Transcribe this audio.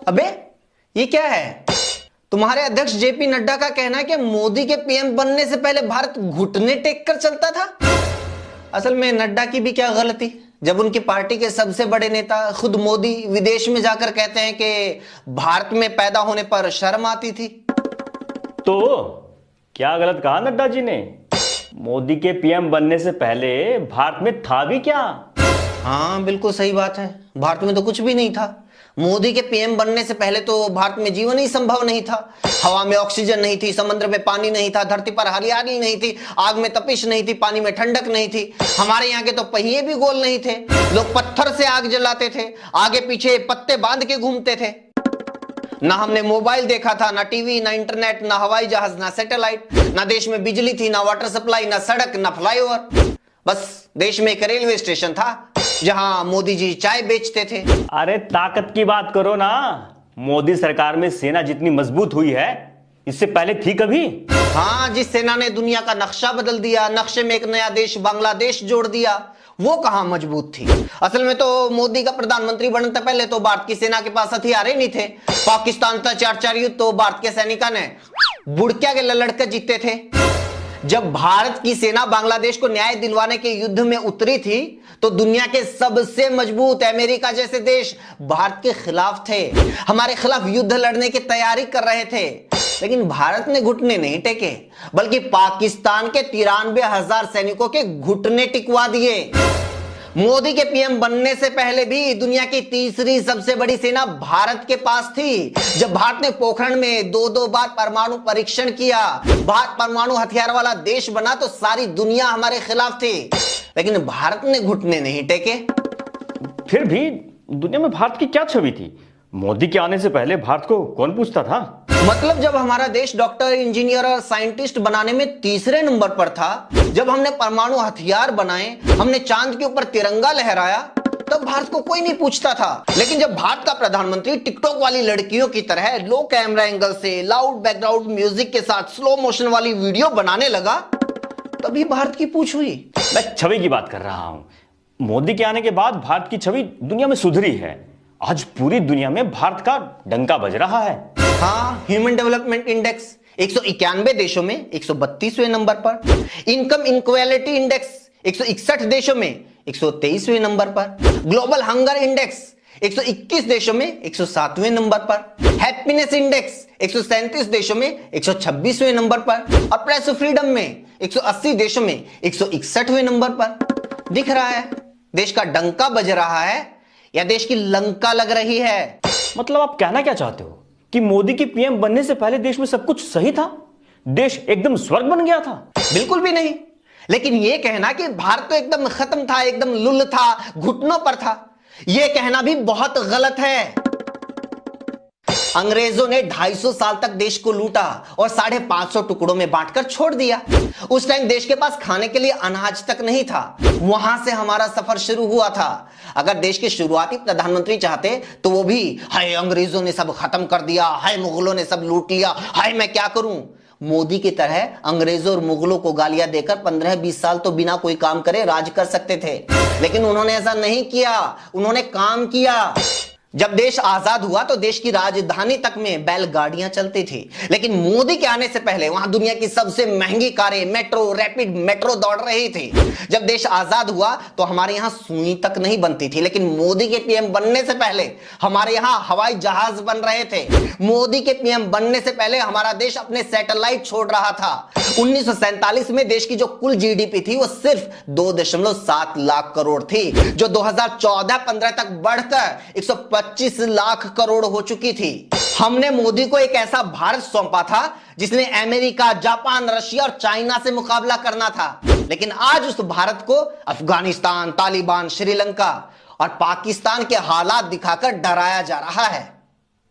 अबे ये क्या है? तुम्हारे अध्यक्ष जेपी नड्डा का कहना है कि मोदी के पीएम बनने से पहले भारत घुटने टेक कर चलता था। असल में नड्डा की भी क्या गलती जब उनकी पार्टी के सबसे बड़े नेता खुद मोदी विदेश में जाकर कहते हैं कि भारत में पैदा होने पर शर्म आती थी। तो क्या गलत कहा नड्डा जी ने? मोदी के पीएम बनने से पहले भारत में था भी क्या? हाँ बिल्कुल सही बात है, भारत में तो कुछ भी नहीं था। मोदी के पीएम बनने से पहले तो भारत में जीवन ही संभव नहीं था। हवा में ऑक्सीजन नहीं थी, समुद्र में पानी नहीं था, धरती पर हरियाली नहीं थी, आग में तपिश नहीं थी, पानी में ठंडक नहीं थी। हमारे यहाँ के तो पहिए भी गोल नहीं थे, लोग पत्थर से आग जलाते थे, आगे पीछे पत्ते बांध के घूमते थे। ना हमने मोबाइल देखा था, ना टीवी, ना इंटरनेट, ना हवाई जहाज, ना सैटेलाइट, ना देश में बिजली थी, ना वाटर सप्लाई, ना सड़क, ना फ्लाईओवर। बस देश में एक रेलवे स्टेशन था जहां मोदी जी चाय बेचते थे। अरे ताकत की बात करो ना। मोदी सरकार में सेना जितनी मजबूत हुई है इससे पहले थी कभी? हाँ, जिस सेना ने दुनिया का नक्शा बदल दिया, नक्शे में एक नया देश बांग्लादेश जोड़ दिया, वो कहां मजबूत थी। असल में तो मोदी का प्रधानमंत्री बनने पहले तो भारत की सेना के पास हथियार ही नहीं थे। पाकिस्तान था 4-4 युद्ध तो भारत के सैनिकों ने बुड़किया के लड़कर जीते थे। जब भारत की सेना बांग्लादेश को न्याय दिलवाने के युद्ध में उतरी थी तो दुनिया के सबसे मजबूत अमेरिका जैसे देश भारत के खिलाफ थे, हमारे खिलाफ युद्ध लड़ने की तैयारी कर रहे थे। लेकिन भारत ने घुटने नहीं टेके, बल्कि पाकिस्तान के 93,000 सैनिकों के घुटने टिकवा दिए। मोदी के पीएम बनने से पहले भी दुनिया की तीसरी सबसे बड़ी सेना भारत के पास थी। जब भारत ने पोखरण में 2-2 बार परमाणु परीक्षण किया, भारत परमाणु हथियार वाला देश बना तो सारी दुनिया हमारे खिलाफ थी, लेकिन भारत ने घुटने नहीं टेके। फिर भी दुनिया में भारत की क्या छवि थी? मोदी के आने से पहले भारत को कौन पूछता था? मतलब जब हमारा देश डॉक्टर, इंजीनियर और साइंटिस्ट बनाने में तीसरे नंबर पर था, जब हमने परमाणु हथियार बनाए, हमने चांद के ऊपर तिरंगा लहराया, तब भारत को कोई नहीं पूछता था। लेकिन जब भारत का प्रधानमंत्री टिकटॉक वाली लड़कियों की तरह लो कैमरा एंगल से लाउड बैकग्राउंड म्यूजिक के साथ स्लो मोशन वाली वीडियो बनाने लगा, तभी भारत की पूछ हुई। मैं छवि की बात कर रहा हूं। मोदी के आने के बाद भारत की छवि दुनिया में सुधरी है। आज पूरी दुनिया में भारत का डंका बज रहा है। हाँ, ह्यूमन डेवलपमेंट इंडेक्स 191 देशों में 132वें नंबर पर, इनकम इनक्वालिटी इंडेक्स 161 देशों में 123वें नंबर पर, ग्लोबल हंगर इंडेक्स 121 देशों में 107वें नंबर पर, हैप्पीनेस इंडेक्स 137 देशों में 126वें नंबर पर, और प्रेस फ्रीडम में 180 देशों में 161वें नंबर पर। दिख रहा है देश का डंका बज रहा है या देश की लंका लग रही है? मतलब आप कहना क्या चाहते हो कि मोदी के पीएम बनने से पहले देश में सब कुछ सही था, देश एकदम स्वर्ग बन गया था? बिल्कुल भी नहीं। लेकिन यह कहना कि भारत तो एकदम खत्म था, एकदम लुल्ल था, घुटनों पर था, यह कहना भी बहुत गलत है। अंग्रेजों ने 250 साल तक देश को लूटा और 550 टुकड़ों में बांटकर छोड़ दिया। उस टाइम देश के पास खाने के लिए अनाज तक नहीं था। वहां से हमारा सफर शुरू हुआ था। अगर देश के शुरुआती प्रधानमंत्री चाहते तो वो भी हाय अंग्रेजों ने सब खत्म कर दिया, हाय मुगलों ने सब लूट लिया, हाय मैं क्या करूं, मोदी की तरह अंग्रेजों और मुगलों को गालियां देकर 15-20 साल तो बिना कोई काम करे राज कर सकते थे। लेकिन उन्होंने ऐसा नहीं किया, उन्होंने काम किया। जब देश आजाद हुआ तो देश की राजधानी तक में बैलगाड़ियां चलती थी, लेकिन मोदी के आने से पहले वहां दुनिया की सबसे महंगी कारें मेट्रो, रैपिड मेट्रो दौड़ रही थी। जब देश आजाद हुआ तो हमारे यहां सुई तक नहीं बनती थी, लेकिन मोदी के पीएम बनने से पहले हमारे यहां हवाई जहाज बन रहे थे। मोदी के पीएम बनने से पहले हमारा देश अपने सैटेलाइट छोड़ रहा था। 1947 में देश की जो कुल जीडीपी थी वो सिर्फ 2.7 लाख करोड़ थी, जो 2014-15 तक बढ़कर 125 लाख करोड़ हो चुकी थी। हमने मोदी को एक ऐसा भारत सौंपा था जिसने अमेरिका, जापान, रशिया और चाइना से मुकाबला करना था। लेकिन आज उस भारत को अफगानिस्तान, तालिबान, श्रीलंका और पाकिस्तान के हालात दिखाकर डराया जा रहा है।